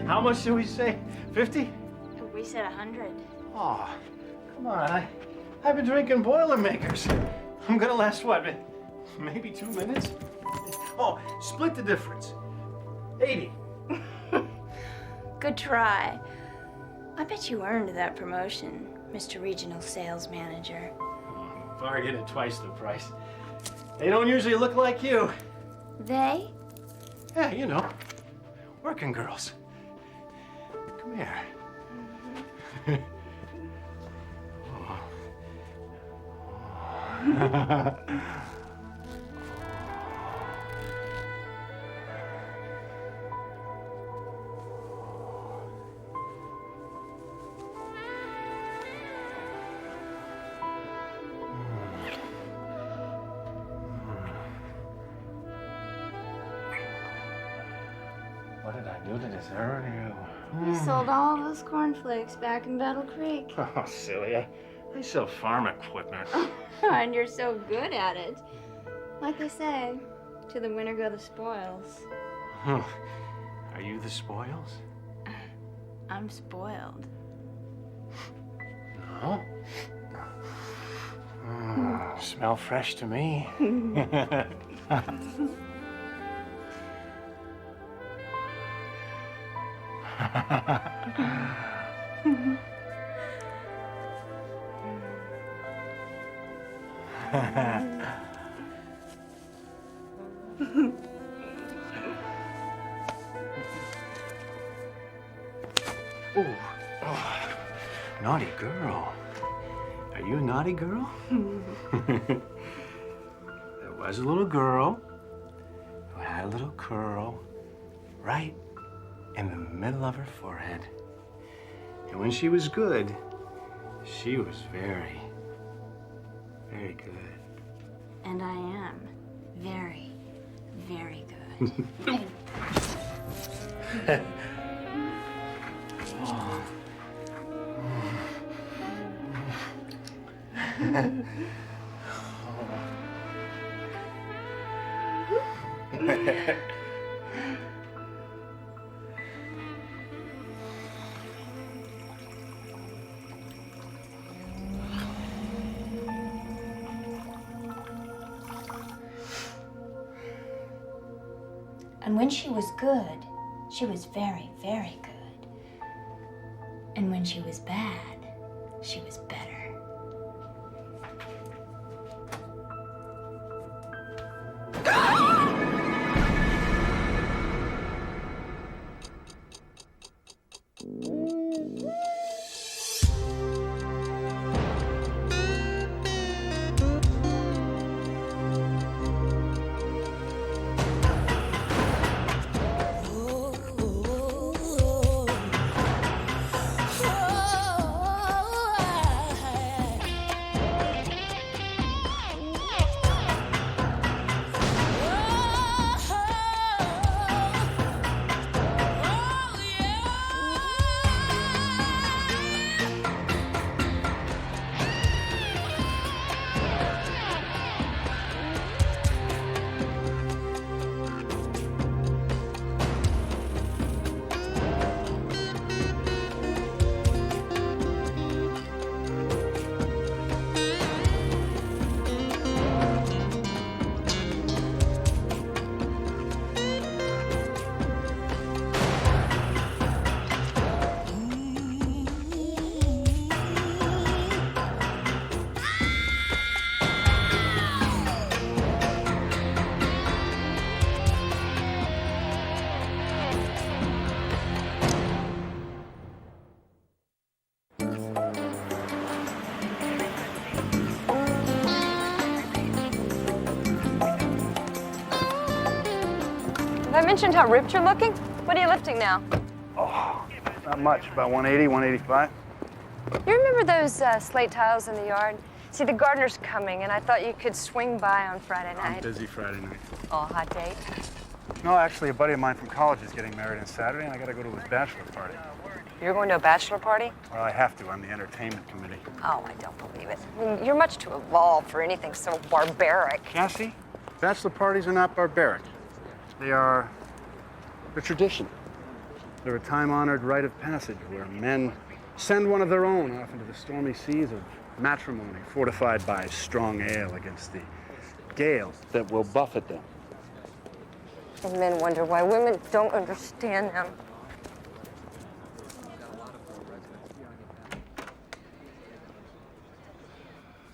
How much did we say? 50? We said 100. Oh, come on. I've been drinking Boilermakers. I'm gonna last, what, maybe 2 minutes? Oh, split the difference. 80. Good try. I bet you earned that promotion, Mr. Regional Sales Manager. Bargain at twice the price. They don't usually look like you. They? Yeah, you know, working girls. Come here. What did I do to deserve you? You sold all those cornflakes back in Battle Creek. Oh, silly. I sell farm equipment. And you're so good at it. Like they say, to the winner go the spoils. Are you the spoils? I'm spoiled. No? Smell fresh to me. Ooh. Oh, naughty girl. Are you a naughty girl? There was a little girl who had a little curl right in the middle of her forehead. And when she was good, she was very, very good. And I am very, very good. And when she was good, she was very, very good. And when she was bad, she was better. Have I mentioned how ripped you're looking? What are you lifting now? Oh, not much. About 180, 185. You remember those slate tiles in the yard? See, the gardener's coming, and I thought you could swing by on Friday night. I'm busy Friday night. Oh, hot date. No, actually, a buddy of mine from college is getting married on Saturday, and I gotta go to his bachelor party. You're going to a bachelor party? Well, I have to. I'm the entertainment committee. Oh, I don't believe it. I mean, you're much too evolved for anything so barbaric. Cassy, bachelor parties are not barbaric. They are The tradition. They're a time-honored rite of passage where men send one of their own off into the stormy seas of matrimony, fortified by strong ale against the gales that will buffet them. And men wonder why women don't understand them.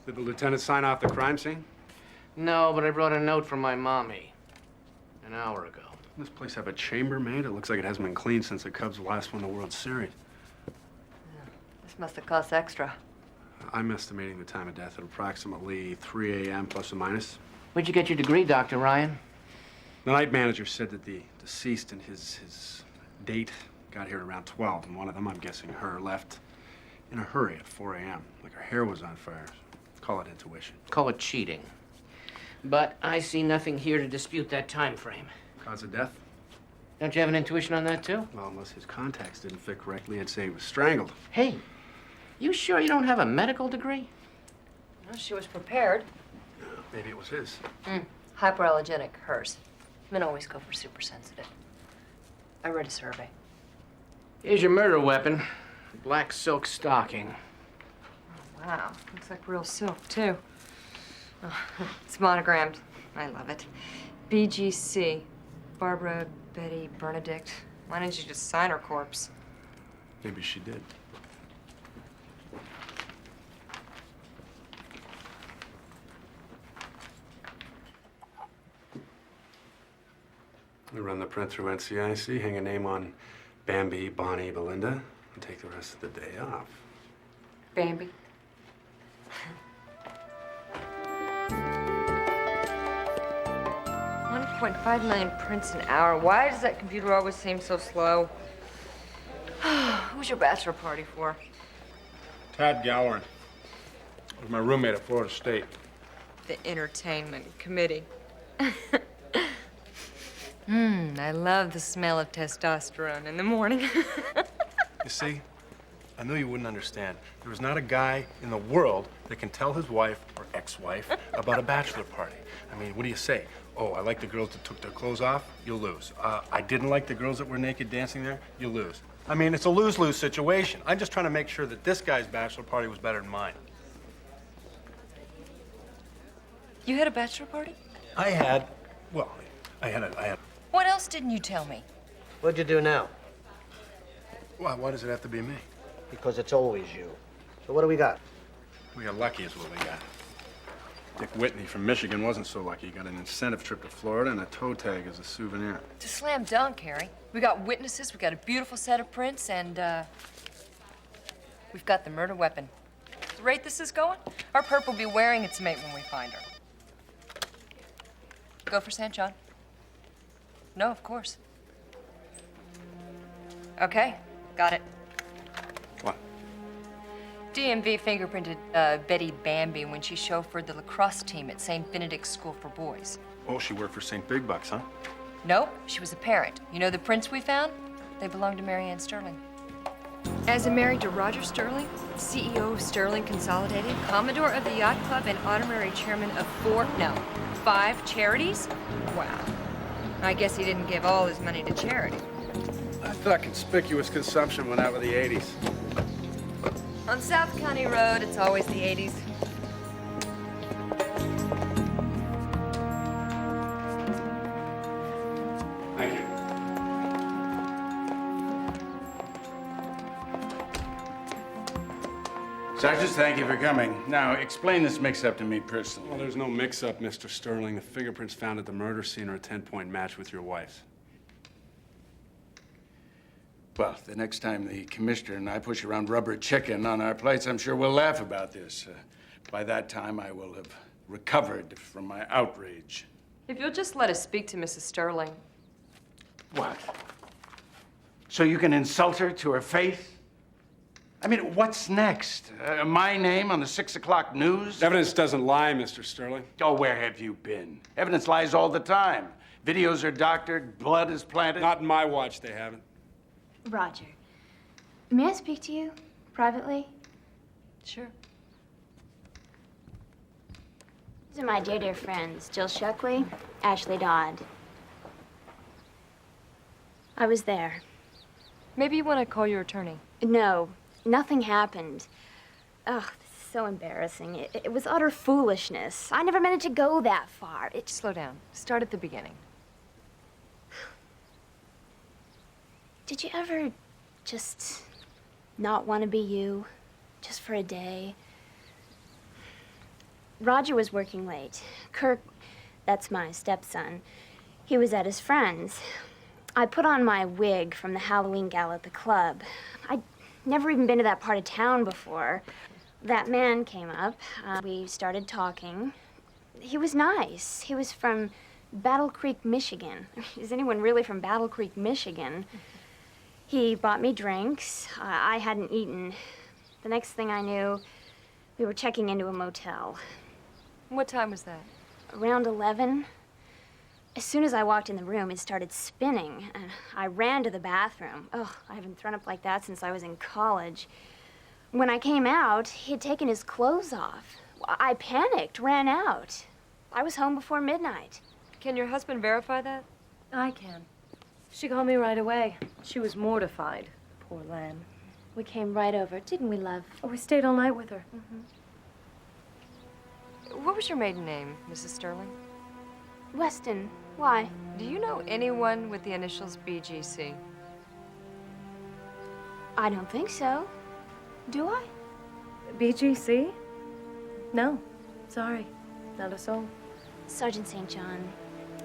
Did the lieutenant sign off the crime scene? No, but I brought a note from my mommy an hour ago. This place have a chambermaid? It looks like it hasn't been cleaned since the Cubs last won the World Series. This must have cost extra. I'm estimating the time of death at approximately 3 a.m. plus or minus. Where'd you get your degree, Dr. Ryan? The night manager said that the deceased and his date got here around 12, and one of them, I'm guessing her, left in a hurry at 4 a.m. Like her hair was on fire. Call it intuition. Call it cheating. But I see nothing here to dispute that time frame. Cause of death? Don't you have an intuition on that, too? Well, unless his contacts didn't fit correctly, I'd say he was strangled. Hey, you sure you don't have a medical degree? Well, she was prepared. Maybe it was his. Hyperallergenic, hers. Men always go for super sensitive. I read a survey. Here's your murder weapon. Black silk stocking. Wow, looks like real silk, too. Oh, it's monogrammed. I love it. BGC. Barbara Betty Bernadict. Why didn't you just sign her corpse? Maybe she did. We run the print through NCIC, hang a name on Bambi, Bonnie, Belinda, and take the rest of the day off. Bambi. 1.5 million prints an hour. Why does that computer always seem so slow? Who's your bachelor party for? Tad Gowan was my roommate at Florida State. The entertainment committee. I love the smell of testosterone in the morning. You see, I knew you wouldn't understand. There is not a guy in the world that can tell his wife or ex-wife about a bachelor party. I mean, what do you say? Oh, I like the girls that took their clothes off, you'll lose. I didn't like the girls that were naked dancing there, you'll lose. I mean, it's a lose-lose situation. I'm just trying to make sure that this guy's bachelor party was better than mine. You had a bachelor party? I had. What else didn't you tell me? What'd you do now? Why does it have to be me? Because it's always you. So what do we got? We got lucky is what we got. Dick Whitney from Michigan wasn't so lucky. He got an incentive trip to Florida and a toe tag as a souvenir. It's a slam dunk, Harry. We got witnesses, we got a beautiful set of prints, and, we've got the murder weapon. The rate this is going, our perp will be wearing its mate when we find her. Go for St. John? No, of course. Okay, got it. What? DMV fingerprinted Betty Bambi when she chauffeured the lacrosse team at St. Benedict's School for Boys. Oh, she worked for St. Big Bucks, huh? Nope, she was a parent. You know the prints we found? They belong to Mary Ann Sterling. As a married to Roger Sterling, CEO of Sterling Consolidated, Commodore of the Yacht Club, and honorary chairman of 5 charities? Wow. I guess he didn't give all his money to charity. I thought conspicuous consumption went out with the 80s. On South County Road, it's always the 80s. Thank you. Sergeant, thank you for coming. Now, explain this mix-up to me personally. Well, there's no mix-up, Mr. Sterling. The fingerprints found at the murder scene are a 10-point match with your wife's. Well, the next time the commissioner and I push around rubber chicken on our plates, I'm sure we'll laugh about this. By that time, I will have recovered from my outrage. If you'll just let us speak to Mrs. Sterling. What? So you can insult her to her face? I mean, what's next? My name on the 6 o'clock news? Evidence doesn't lie, Mr. Sterling. Oh, where have you been? Evidence lies all the time. Videos are doctored, blood is planted. Not in my watch, they haven't. Roger, may I speak to you privately? Sure. These are my dear friends, Jill Shuckley, Ashley Dodd. I was there. Maybe you want to call your attorney. No, nothing happened. Ugh, this is so embarrassing. It was utter foolishness. I never meant it to go that far. Slow down. Start at the beginning. Did you ever just not want to be you? Just for a day? Roger was working late. Kirk, that's my stepson, he was at his friend's. I put on my wig from the Halloween gala at the club. I'd never even been to that part of town before. That man came up. We started talking. He was nice. He was from Battle Creek, Michigan. Is anyone really from Battle Creek, Michigan? He bought me drinks. I hadn't eaten. The next thing I knew, we were checking into a motel. What time was that? Around 11. As soon as I walked in the room, it started spinning, and I ran to the bathroom. Oh, I haven't thrown up like that since I was in college. When I came out, he had taken his clothes off. I panicked, ran out. I was home before midnight. Can your husband verify that? I can. She called me right away. She was mortified. Poor lamb. We came right over, didn't we, love? Oh, we stayed all night with her. What was your maiden name, Mrs. Sterling? Weston, why? Do you know anyone with the initials BGC? I don't think so. Do I? BGC? No. Sorry. Not a soul. Sergeant St. John,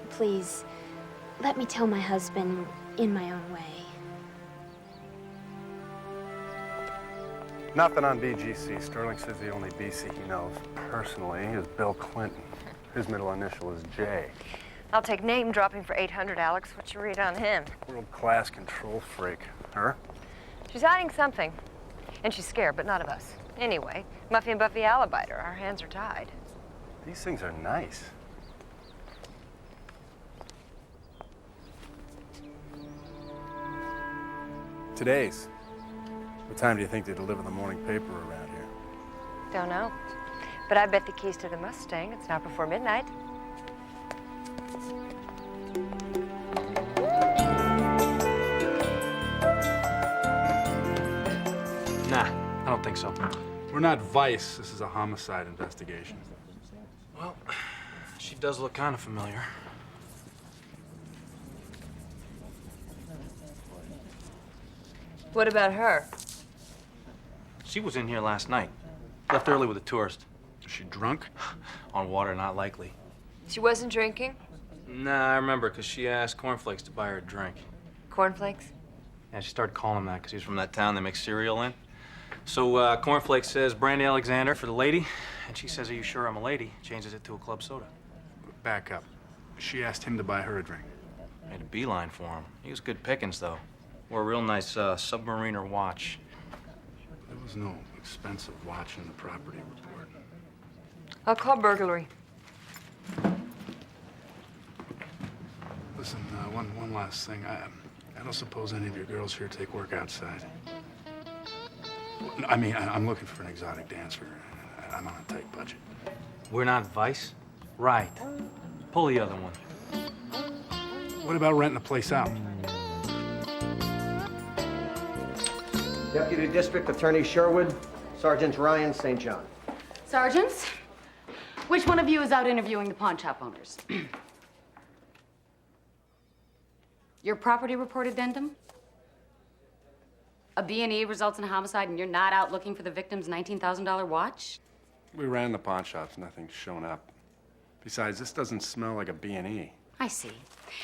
please, let me tell my husband in my own way. Nothing on BGC. Sterling says the only BC he knows personally is Bill Clinton. His middle initial is J. I'll take name dropping for 800, Alex. What you read on him? World-class control freak. Her? She's hiding something. And she's scared, but not of us. Anyway, Muffy and Buffy alibied her. Our hands are tied. These things are nice. Today's. What time do you think they deliver the morning paper around here? Don't know. But I bet the keys to the Mustang, it's not before midnight. Nah, I don't think so. We're not Vice. This is a homicide investigation. Well, she does look kind of familiar. What about her? She was in here last night. Left early with a tourist. Is she drunk? On water, not likely. She wasn't drinking? Nah, I remember, because she asked Cornflakes to buy her a drink. Cornflakes? Yeah, she started calling him that because he's from that town they make cereal in. So Cornflakes says, Brandy Alexander for the lady. And she says, are you sure I'm a lady? Changes it to a club soda. Back up. She asked him to buy her a drink. Made a beeline for him. He was good pickings, though. Wore a real nice Submariner watch. There was no expensive watch in the property report. I'll call burglary. Listen, one last thing. I don't suppose any of your girls here take work outside. I mean, I'm looking for an exotic dancer. I'm on a tight budget. We're not Vice? Right. Pull the other one. What about renting the place out? Deputy District Attorney Sherwood, Sergeant Ryan St. John. Sergeants, which one of you is out interviewing the pawn shop owners? Your property report addendum? A B&E results in a homicide and you're not out looking for the victim's $19,000 watch? We ran the pawn shops. Nothing's shown up. Besides, this doesn't smell like a B&E. I see.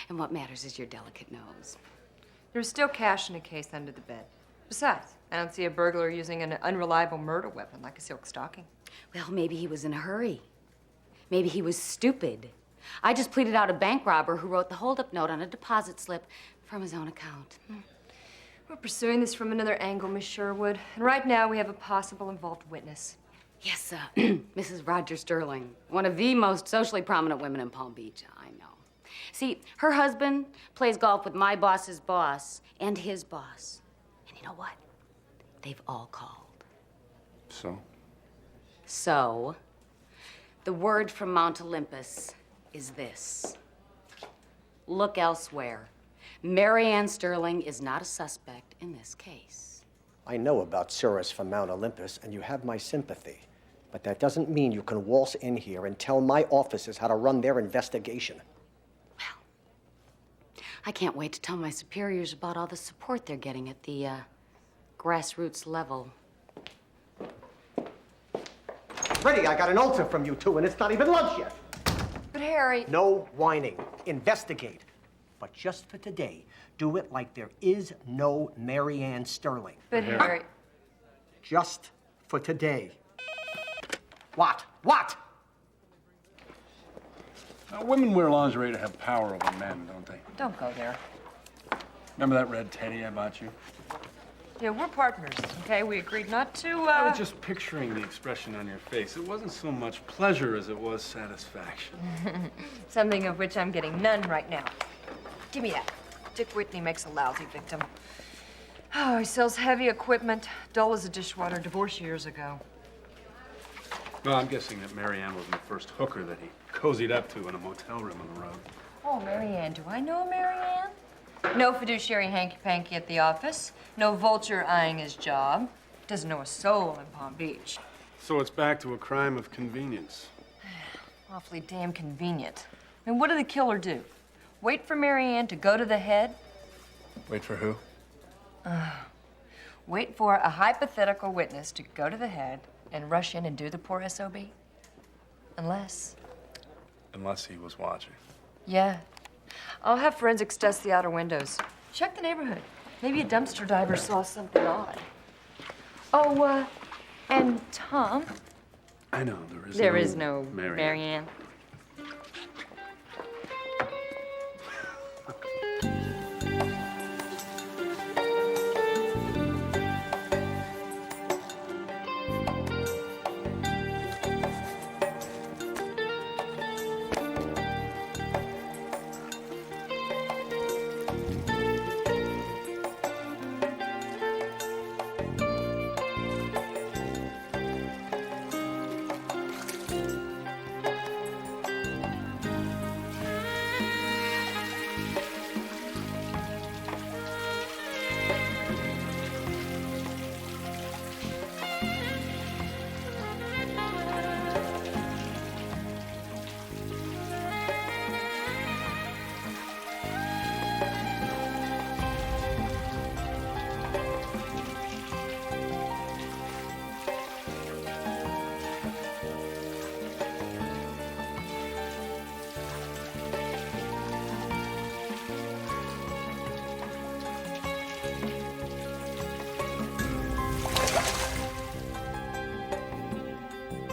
And what matters is your delicate nose. There's still cash in a case under the bed. Besides, I don't see a burglar using an unreliable murder weapon like a silk stocking. Well, maybe he was in a hurry. Maybe he was stupid. I just pleaded out a bank robber who wrote the holdup note on a deposit slip from his own account. We're pursuing this from another angle, Miss Sherwood. And right now we have a possible involved witness. Yes, Mrs. Roger Sterling, one of the most socially prominent women in Palm Beach, I know. See, her husband plays golf with my boss's boss and his boss. And you know what? They've all called. So? So, the word from Mount Olympus is this. Look elsewhere. Mary Ann Sterling is not a suspect in this case. I know about Cirrus from Mount Olympus, and you have my sympathy. But that doesn't mean you can waltz in here and tell my officers how to run their investigation. I can't wait to tell my superiors about all the support they're getting at the grassroots level. Freddie, I got an ulcer from you two, and it's not even lunch yet. But Harry... No whining. Investigate. But just for today, do it like there is no Mary Ann Sterling. But Harry... Just for today. What? What? Women wear lingerie to have power over men, don't they? Don't go there. Remember that red teddy I bought you? Yeah, we're partners, okay? We agreed not to, I was just picturing the expression on your face. It wasn't so much pleasure as it was satisfaction. Something of which I'm getting none right now. Give me that. Dick Whitney makes a lousy victim. Oh, he sells heavy equipment, dull as a dishwater, divorced years ago. Well, I'm guessing that Mary Ann wasn't the first hooker that he cozied up to in a motel room on the road. Oh, Mary Ann. Do I know a Mary Ann? No fiduciary hanky-panky at the office. No vulture eyeing his job. Doesn't know a soul in Palm Beach. So it's back to a crime of convenience. Awfully damn convenient. I mean, what did the killer do? Wait for Mary Ann to go to the head? Wait for who? Wait for a hypothetical witness to go to the head and rush in and do the poor SOB? Unless... Unless he was watching. Yeah. I'll have forensics test the outer windows. Check the neighborhood. Maybe a dumpster diver saw something odd. Oh, and Tom? I know, There is no Mary Ann. Ann.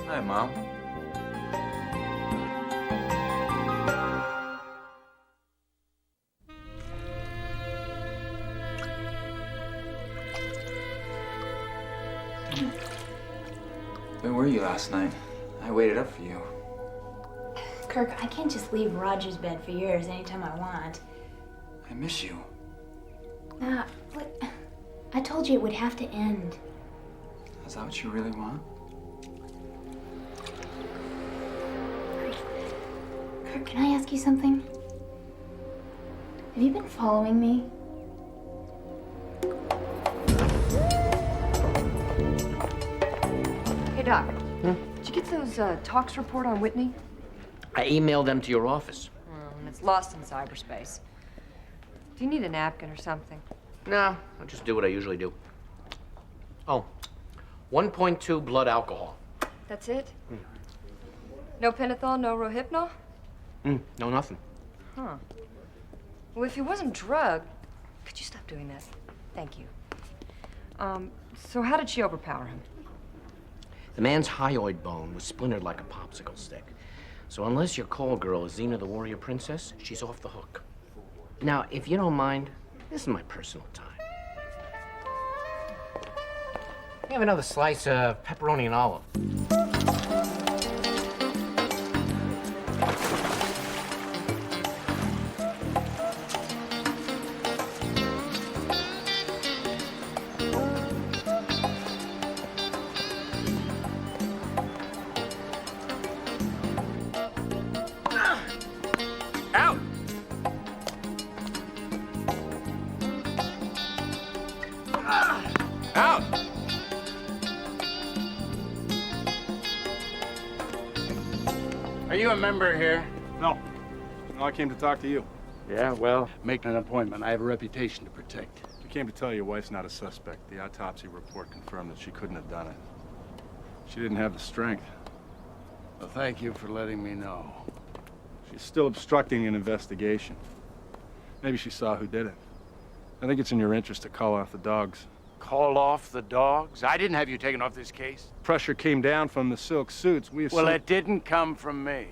Hi, Mom. Where were you last night? I waited up for you. Kirk, I can't just leave Roger's bed for years anytime I want. I miss you. Look, I told you it would have to end. Is that what you really want? Kirk, can I ask you something? Have you been following me? Hey, Doc. Did you get those talks report on Whitney? I emailed them to your office. And it's lost in cyberspace. Do you need a napkin or something? No, I'll just do what I usually do. Oh, 1.2 blood alcohol. That's it? No pentothal, no rohypnol? No, nothing. Huh. Well, if he wasn't drugged, could you stop doing that? Thank you. So how did she overpower him? The man's hyoid bone was splintered like a popsicle stick. So unless your call girl is Xena the Warrior Princess, she's off the hook. Now, if you don't mind, this is my personal time. You have another slice of pepperoni and olive. Are you a member here? No. No, I came to talk to you. Yeah, well, make an appointment. I have a reputation to protect. We came to tell you your wife's not a suspect. The autopsy report confirmed that she couldn't have done it. She didn't have the strength. Well, thank you for letting me know. She's still obstructing an investigation. Maybe she saw who did it. I think it's in your interest to call off the dogs. Call off the dogs? I didn't have you taken off this case. Pressure came down from the silk suits. Well, it didn't come from me.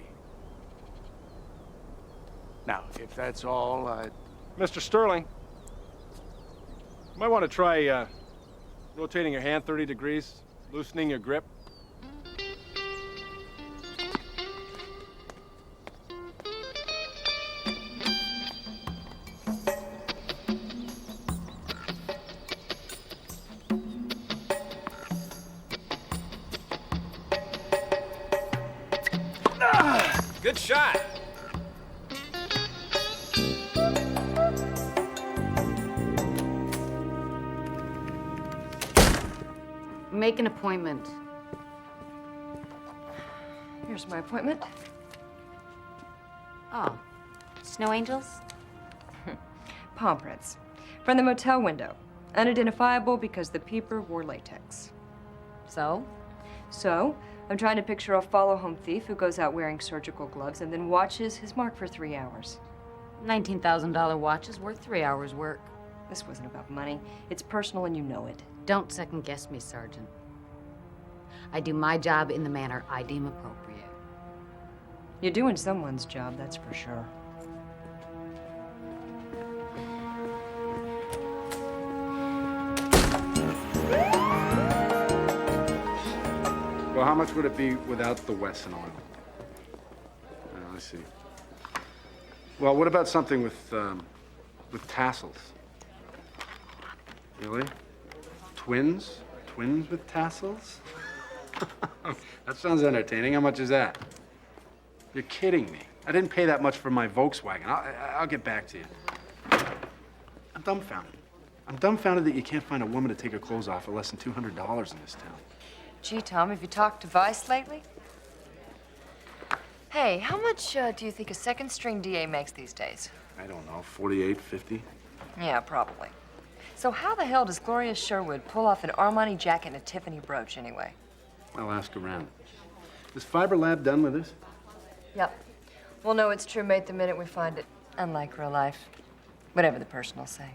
Now, if that's all, Mr. Sterling, you might want to try rotating your hand 30 degrees, loosening your grip. Good shot. Make an appointment. Here's my appointment. Oh, snow angels? Palm prints. From the motel window. Unidentifiable because the peeper wore latex. So? So, I'm trying to picture a follow-home thief who goes out wearing surgical gloves and then watches his mark for 3 hours. $19,000 watch is worth 3 hours' work. This wasn't about money. It's personal and you know it. Don't second-guess me, Sergeant. I do my job in the manner I deem appropriate. You're doing someone's job, that's for sure. Well, how much would it be without the Wesson oil? I see. Well, what about something with tassels? Really? Twins? Twins with tassels? That sounds entertaining. How much is that? You're kidding me. I didn't pay that much for my Volkswagen. I'll get back to you. I'm dumbfounded. I'm dumbfounded that you can't find a woman to take her clothes off for less than $200 in this town. Gee, Tom, have you talked to Vice lately? Hey, how much do you think a second-string DA makes these days? I don't know, 48, 50? Yeah, probably. So how the hell does Gloria Sherwood pull off an Armani jacket and a Tiffany brooch, anyway? I'll ask around. Is Fiber Lab done with this? Yep. We'll know it's true, mate, the minute we find it. Unlike real life. Whatever the person will say.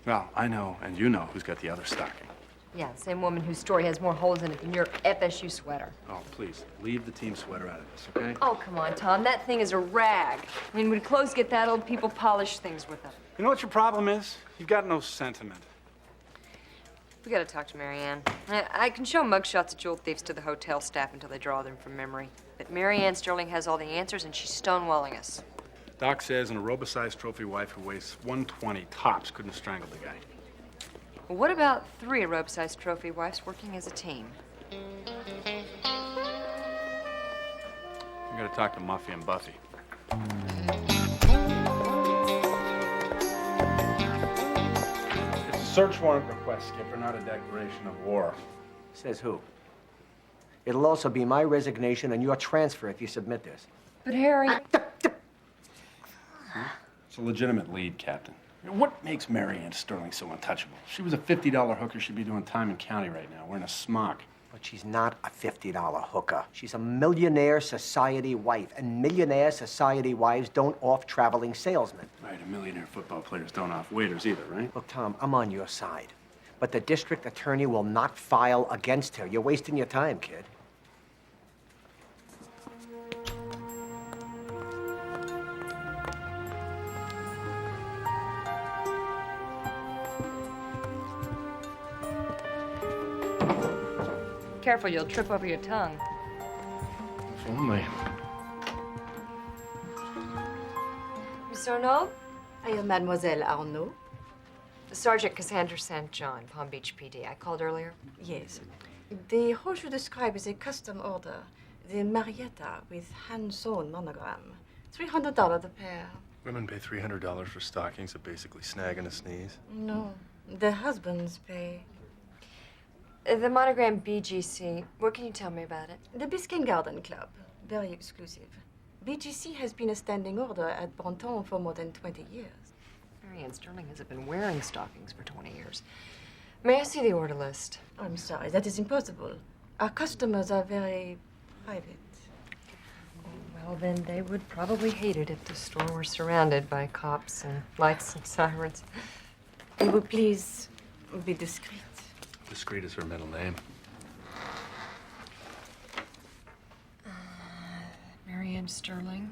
Well, I know, and you know, who's got the other stocking. Yeah, the same woman whose story has more holes in it than your FSU sweater. Oh, please, leave the team sweater out of this, okay? Oh, come on, Tom. That thing is a rag. I mean, when clothes get that old, people polish things with them. You know what your problem is? You've got no sentiment. We gotta talk to Marianne. I can show mugshots of jewel thieves to the hotel staff until they draw them from memory. But Marianne Sterling has all the answers, and she's stonewalling us. Doc says an aerobicized trophy wife who weighs 120 tops couldn't have strangled the guy. Well, what about 3 aerobicized trophy wives working as a team? We gotta talk to Muffy and Buffy. It's a search warrant request, Skipper, not a declaration of war. Says who? It'll also be my resignation and your transfer if you submit this. But Harry... It's a legitimate lead, Captain. What makes Marianne Sterling so untouchable? She was a $50 hooker. She'd be doing time in county right now, wearing a smock. But she's not a $50 hooker. She's a millionaire society wife, and millionaire society wives don't off traveling salesmen. Right, and millionaire football players don't off waiters either, right? Look, Tom, I'm on your side. But the district attorney will not file against her. You're wasting your time, kid. Careful, you'll trip over your tongue. If only. Miss Arnaud? I am Mademoiselle Arnaud. Sergeant Cassandra St. John, Palm Beach PD. I called earlier. Yes. The horse you describe is a custom order. The Marietta with hand-sewn monogram. $300 the pair. Women pay $300 for stockings that basically snag and a sneeze. No, the husbands pay. The monogram BGC, what can you tell me about it? The Biscayne Garden Club. very exclusive. BGC has been a standing order at Bonton for more than 20 years. Marianne Sterling hasn't been wearing stockings for 20 years. May I see the order list? I'm sorry, that is impossible. Our customers are very private. Well, then they would probably hate it if the store were surrounded by cops and lights and sirens. Will you please be discreet? Discreet is her middle name. Marianne Sterling,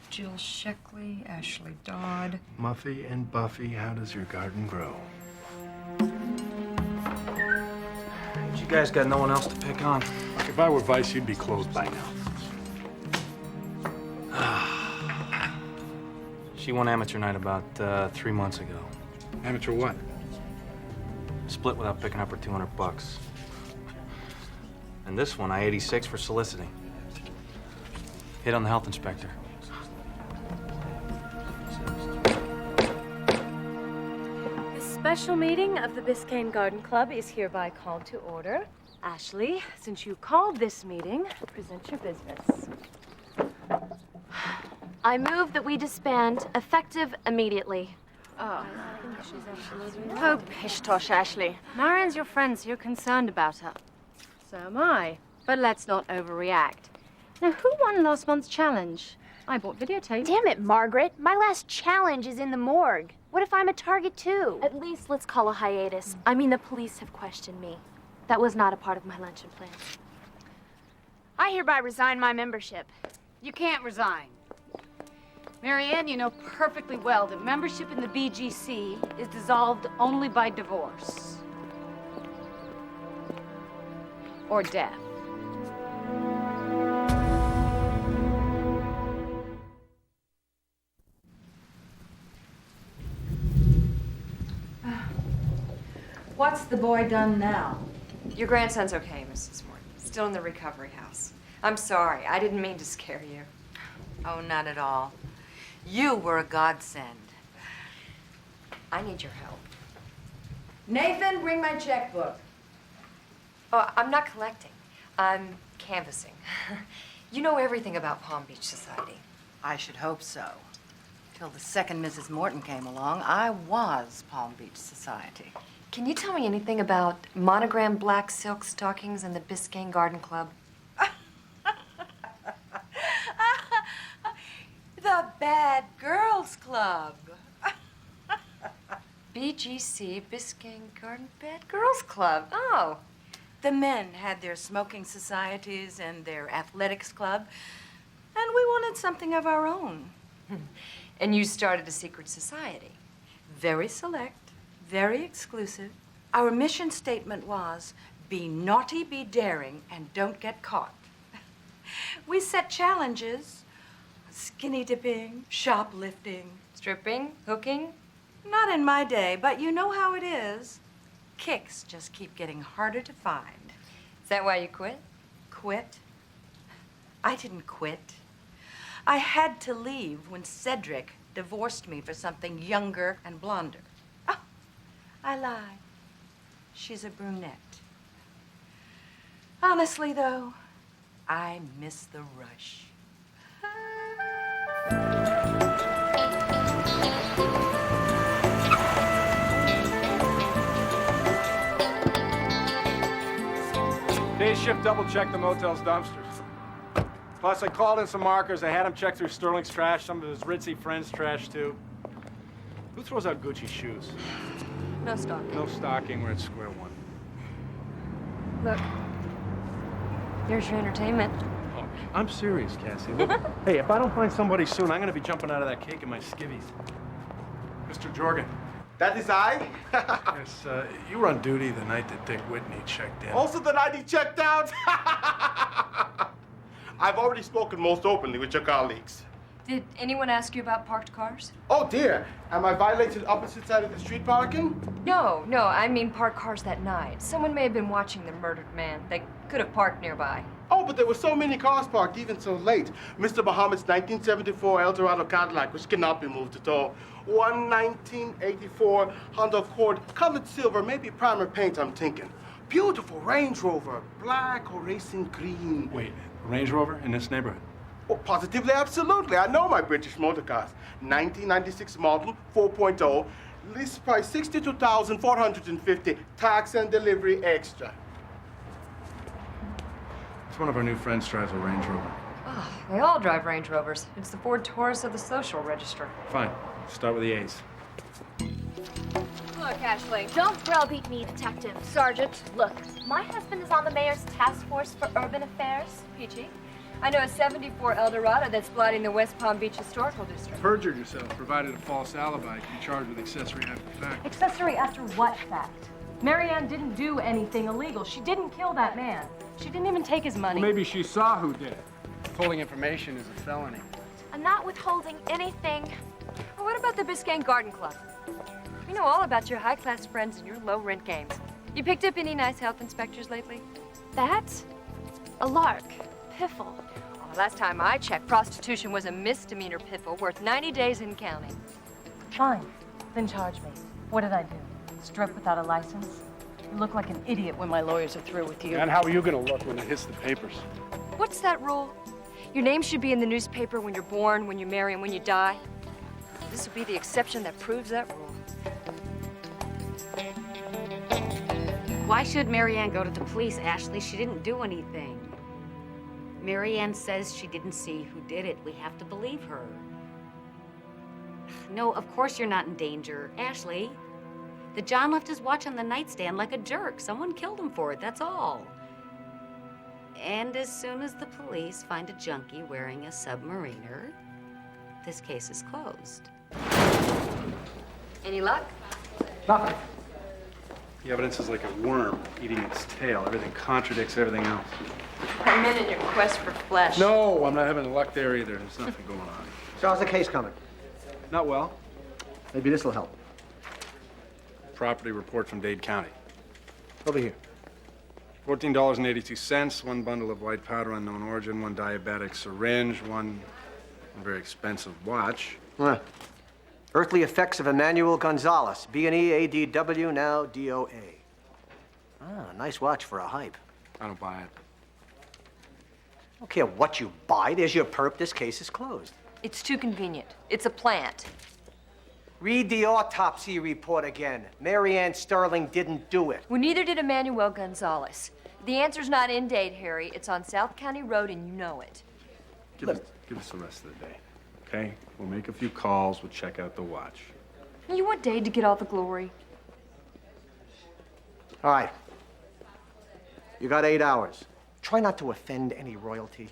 Jill Sheckley, Ashley Dodd. Muffy and Buffy, how does your garden grow? You guys got no one else to pick on. If I were Vice, you'd be closed by now. She won amateur night about 3 months ago. Amateur what? Split without picking up her $200. And this one, I 86 for soliciting. Hit on the health inspector. The special meeting of the Biscayne Garden Club is hereby called to order. Ashley, since you called this meeting, present your business. I move that we disband, effective immediately. Oh, pish tosh, Ashley. Marianne's your friend, so you're concerned about her. So am I. But let's not overreact. Now, who won last month's challenge? I bought videotape. Damn it, Margaret. My last challenge is in the morgue. What if I'm a target too? At least let's call a hiatus. I mean, the police have questioned me. That was not a part of my luncheon plans. I hereby resign my membership. You can't resign. Marianne, you know perfectly well that membership in the BGC is dissolved only by divorce. Or death. What's the boy done now? Your grandson's okay, Mrs. Morton. Still in the recovery house. I'm sorry. I didn't mean to scare you. Oh, not at all. You were a godsend. I need your help. Nathan, bring my checkbook. Oh, I'm not collecting. I'm canvassing. You know everything about Palm Beach Society. I should hope so. Till the second Mrs. Morton came along, I was Palm Beach Society. Can you tell me anything about monogrammed black silk stockings and the Biscayne Garden Club? The Bad Girls Club. BGC, Biscayne Garden Bad Girls Club. Oh. The men had their smoking societies and their athletics club, and we wanted something of our own. And you started a secret society. Very select, very exclusive. Our mission statement was, be naughty, be daring, and don't get caught. We set challenges, skinny dipping, shoplifting. Stripping, hooking? Not in my day, but you know how it is. Kicks just keep getting harder to find. Is that why you quit? Quit? I didn't quit. I had to leave when Cedric divorced me for something younger and blonder. Oh, I lied. She's a brunette. Honestly, though, I miss the rush. Day shift double-checked the motel's dumpsters. Plus, I called in some markers. I had him check through Sterling's trash, some of his ritzy friends' trash, too. Who throws out Gucci shoes? No stocking. No stocking, we're at square one. Look. Here's your entertainment. Oh, I'm serious, Cassie. Look, hey, if I don't find somebody soon, I'm gonna be jumping out of that cake in my skivvies. Mr. Jorgen. That is I? Yes, you were on duty the night that Dick Whitney checked in. Also the night he checked out? I've already spoken most openly with your colleagues. Did anyone ask you about parked cars? Oh dear, am I violating the opposite side of the street parking? No, I mean parked cars that night. Someone may have been watching the murdered man. They could have parked nearby. Oh, but there were so many cars parked even so late. Mr. Muhammad's 1974 Eldorado Cadillac, which cannot be moved at all. One 1984 Honda Accord, colored silver, maybe primer paint, I'm thinking. Beautiful Range Rover, black or racing green. Wait, Range Rover in this neighborhood? Oh, positively, absolutely. I know my British motor cars. 1996 model, 4.0. List price $62,450. Tax and delivery extra. It's one of our new friends drives a Range Rover. Oh, they all drive Range Rovers. It's the Ford Taurus of the social register. Fine. Start with the A's. Look, Ashley. Don't browbeat me, Detective. Sergeant, look. My husband is on the mayor's task force for urban affairs. Peachy. I know a 74 Eldorado that's blighting the West Palm Beach Historical District. Perjured yourself, provided a false alibi. You can be charged with accessory after the fact. Accessory after what fact? Marianne didn't do anything illegal. She didn't kill that man. She didn't even take his money. Well, maybe she saw who did it. Withholding information is a felony. I'm not withholding anything. Well, what about the Biscayne Garden Club? We know all about your high-class friends and your low-rent games. You picked up any nice health inspectors lately? That? A lark. Piffle. Oh, last time I checked, prostitution was a misdemeanor piffle worth 90 days in counting. Fine. Then charge me. What did I do? Strip without a license? You look like an idiot when my lawyers are through with you. And how are you going to look when it hits the papers? What's that rule? Your name should be in the newspaper when you're born, when you marry, and when you die. This will be the exception that proves that rule. Why should Marianne go to the police, Ashley? She didn't do anything. Marianne says she didn't see who did it. We have to believe her. No, of course you're not in danger. Ashley, the John left his watch on the nightstand like a jerk. Someone killed him for it, that's all. And as soon as the police find a junkie wearing a submariner, this case is closed. Any luck? Nothing. The evidence is like a worm eating its tail. Everything contradicts everything else. I'm in your quest for flesh. No, I'm not having luck there either. There's nothing going on. So how's the case coming? Not well. Maybe this will help. Property report from Dade County. Over here. $14.82, one bundle of white powder unknown origin, one diabetic syringe, one very expensive watch. Earthly effects of Emmanuel Gonzalez, B&E ADW, now DOA. Nice watch for a hype. I don't buy it. I don't care what you buy. There's your perp. This case is closed. It's too convenient. It's a plant. Read the autopsy report again. Marianne Sterling didn't do it. Well, neither did Emmanuel Gonzalez. The answer's not in Dade, Harry. It's on South County Road, and you know it. Give us the rest of the day, okay? We'll make a few calls. We'll check out the watch. You want Dade to get all the glory. All right. You got 8 hours. Try not to offend any royalty.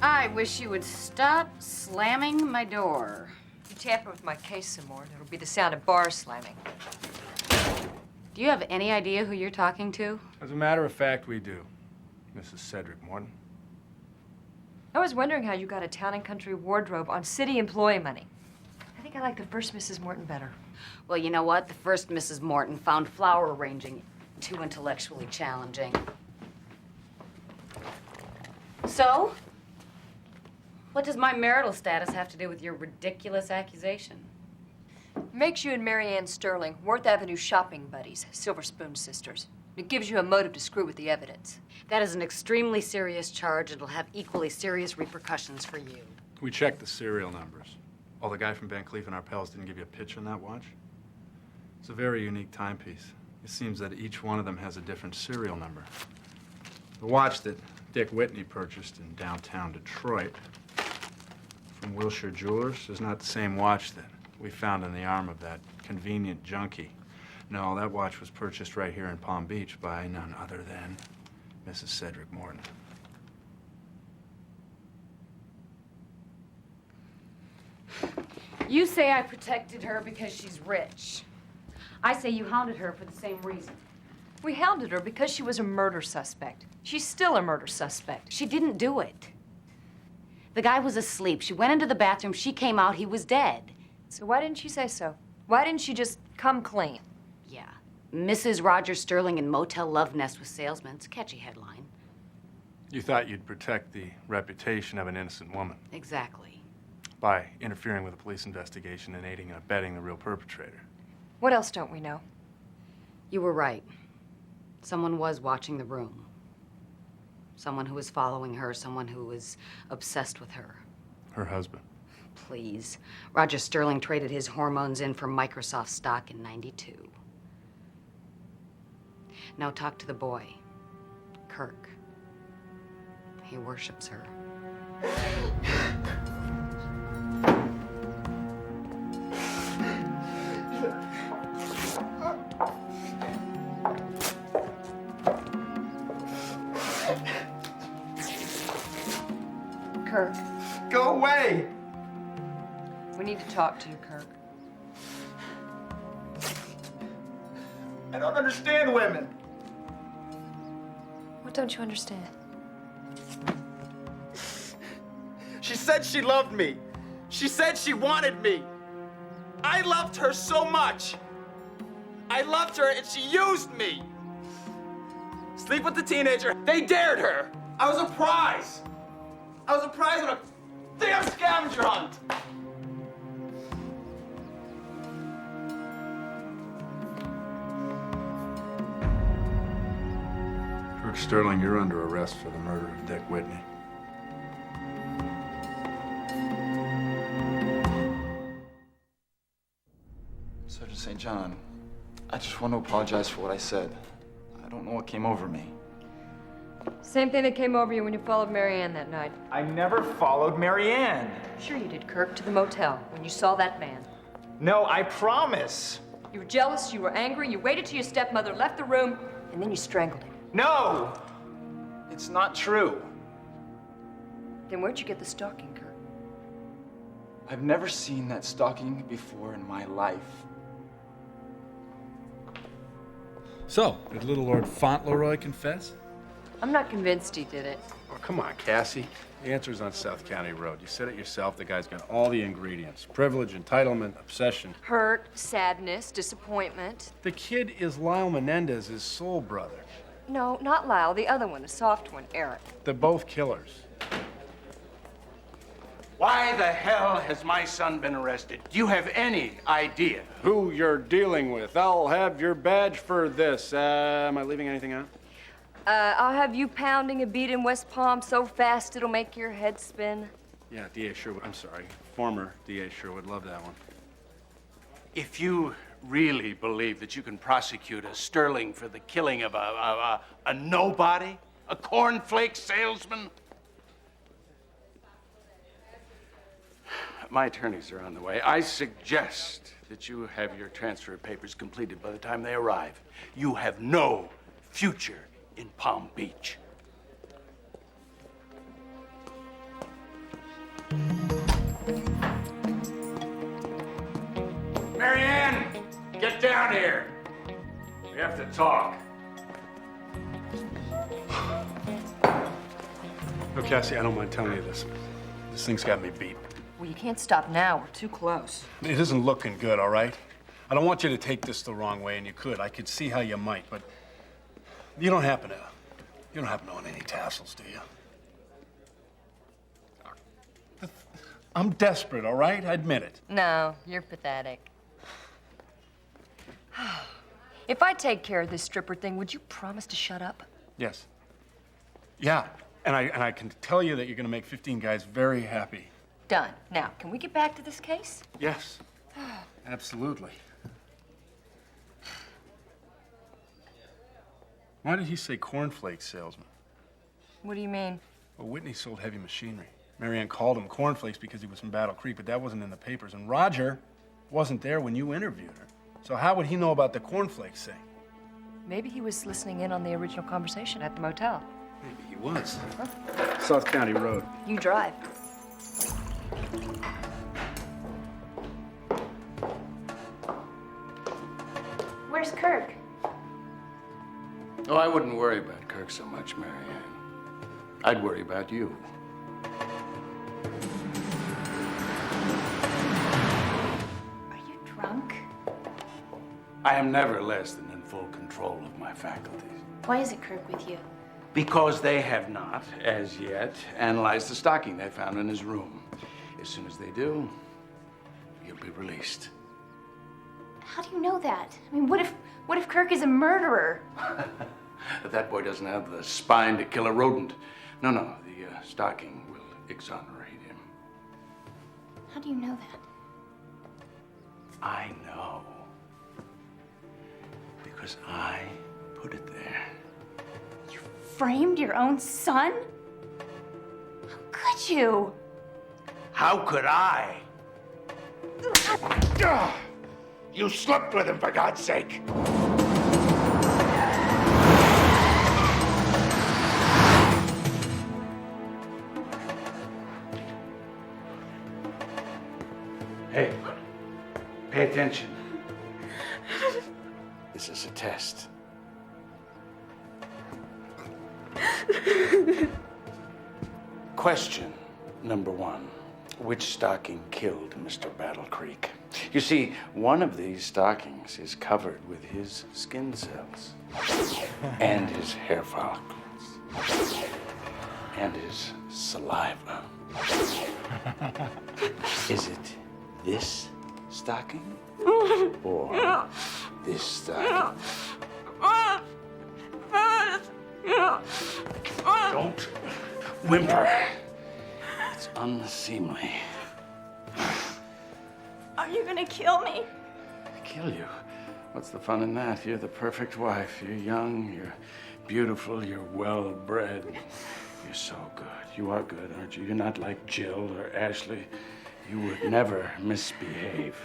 I wish you would stop slamming my door. If you tamper with my case some more, it'll be the sound of bars slamming. Do you have any idea who you're talking to? As a matter of fact, we do. Mrs. Cedric Morton. I was wondering how you got a town and country wardrobe on city employee money. I think I like the first Mrs. Morton better. Well, you know what? The first Mrs. Morton found flower arranging too intellectually challenging. So, what does my marital status have to do with your ridiculous accusation? Makes you and Marianne Sterling Worth Avenue shopping buddies, Silver Spoon sisters. It gives you a motive to screw with the evidence. That is an extremely serious charge. It'll have equally serious repercussions for you. We checked the serial numbers. Oh, the guy from Van Cleef and our pals didn't give you a pitch on that watch? It's a very unique timepiece. It seems that each one of them has a different serial number. The watch that Dick Whitney purchased in downtown Detroit from Wilshire Jewelers is not the same watch that we found in the arm of that convenient junkie. No, that watch was purchased right here in Palm Beach by none other than Mrs. Cedric Morton. You say I protected her because she's rich. I say you hounded her for the same reason. We hounded her because she was a murder suspect. She's still a murder suspect. She didn't do it. The guy was asleep. She went into the bathroom. She came out. He was dead. So why didn't she say so? Why didn't she just come clean? Yeah. Mrs. Roger Sterling in Motel Love Nest with salesmen. It's a catchy headline. You thought you'd protect the reputation of an innocent woman. Exactly. by interfering with a police investigation and aiding and abetting the real perpetrator. What else don't we know? You were right. Someone was watching the room. Someone who was following her, someone who was obsessed with her. Her husband. Please. Roger Sterling traded his hormones in for Microsoft stock in '92. Now talk to the boy, Kirk. He worships her. Kirk, Go away! we need to talk to you, Kirk. I don't understand women. What don't you understand? She said she loved me. She said she wanted me. I loved her so much. I loved her and she used me. Sleep with the teenager. They dared her. I was a prize. I was a prize on a damn scavenger hunt. Kirk Sterling, you're under arrest for the murder of Dick Whitney. Sergeant St. John, I just want to apologize for what I said. I don't know what came over me. Same thing that came over you when you followed Marianne that night. I never followed Marianne. Sure you did, Kirk, to the motel when you saw that man. No, I promise. You were jealous, you were angry, you waited till your stepmother left the room, and then you strangled him. No! It's not true. Then where'd you get the stalking, Kirk? I've never seen that stalking before in my life. So, did little Lord Fauntleroy confess? I'm not convinced he did it. Oh, come on, Cassy. The answer's on South County Road. You said it yourself, the guy's got all the ingredients. Privilege, entitlement, obsession. Hurt, sadness, disappointment. The kid is Lyle Menendez's soul brother. No, not Lyle, the other one, the soft one, Eric. They're both killers. Why the hell has my son been arrested? Do you have any idea? Who you're dealing with. I'll have your badge for this. Am I leaving anything out? I'll have you pounding a beat in West Palm so fast it'll make your head spin. Yeah, D.A. Sherwood. I'm sorry. Former D.A. Sherwood. Love that one. If you really believe that you can prosecute a Sterling for the killing of a nobody, a cornflake salesman, my attorneys are on the way. I suggest that you have your transfer papers completed by the time they arrive. You have no future in Palm Beach. Marianne, get down here. We have to talk. No, Cassy, I don't mind telling you this. This thing's got me beat. Well, you can't stop now. We're too close. It isn't looking good, all right? I don't want you to take this the wrong way, and you could. I could see how you might, but you don't happen to own any tassels, do you? I'm desperate, all right? I admit it. No, you're pathetic. If I take care of this stripper thing, would you promise to shut up? Yes. Yeah, and I can tell you that you're gonna make 15 guys very happy. Done. Now, can we get back to this case? Yes, absolutely. Why did he say cornflake salesman? What do you mean? Well, Whitney sold heavy machinery. Marianne called him cornflakes because he was from Battle Creek, but that wasn't in the papers. And Roger wasn't there when you interviewed her. So how would he know about the cornflakes thing? Maybe he was listening in on the original conversation at the motel. Maybe he was. South County Road. You drive. Where's Kirk? Oh, I wouldn't worry about Kirk so much, Marianne. I'd worry about you. Are you drunk? I am never less than in full control of my faculties. Why is it Kirk with you? Because they have not, as yet, analyzed the stocking they found in his room. As soon as they do, you'll be released. How do you know that? I mean, what if Kirk is a murderer? That boy doesn't have the spine to kill a rodent. No, the stocking will exonerate him. How do you know that? I know. Because I put it there. Framed your own son? How could you? How could I? You slept with him, for God's sake. Hey, pay attention. This is a test. Question number 1. Which stocking killed Mr. Battle Creek? You see, one of these stockings is covered with his skin cells, and his hair follicles, and his saliva. Is it this stocking or this stocking? Don't whimper. It's unseemly. Are you gonna kill me? Kill you? What's the fun in that? You're the perfect wife. You're young, you're beautiful, you're well-bred. You're so good. You are good, aren't you? You're not like Jill or Ashley. You would never misbehave.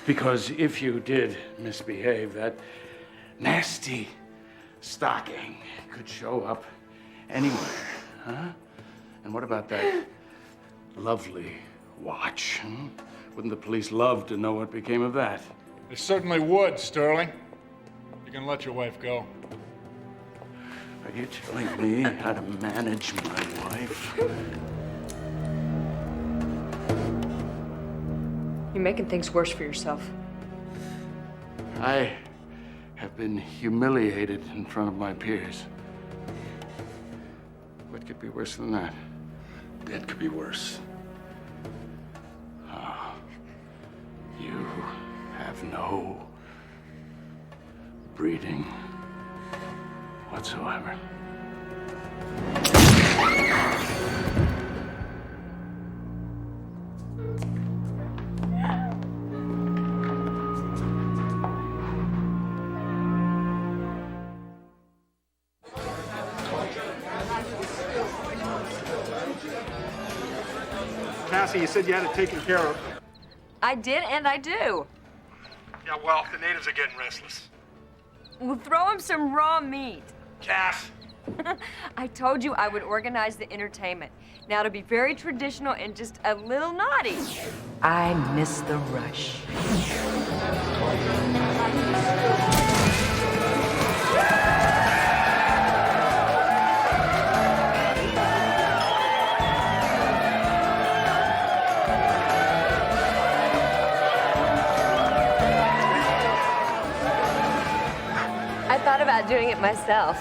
Because if you did misbehave, that nasty stocking could show up anywhere, huh? And what about that lovely watch? Wouldn't the police love to know what became of that? They certainly would, Sterling. You can let your wife go. Are you telling me how to manage my wife? You're making things worse for yourself. I have been humiliated in front of my peers. What could be worse than that? Death could be worse. Oh, you have no breeding whatsoever. Cassy, you said you had it taken care of. I did, and I do. Yeah, well, the natives are getting restless. We'll throw him some raw meat. Cass! I told you I would organize the entertainment. Now, to be very traditional and just a little naughty. I miss the rush. I thought about doing it myself.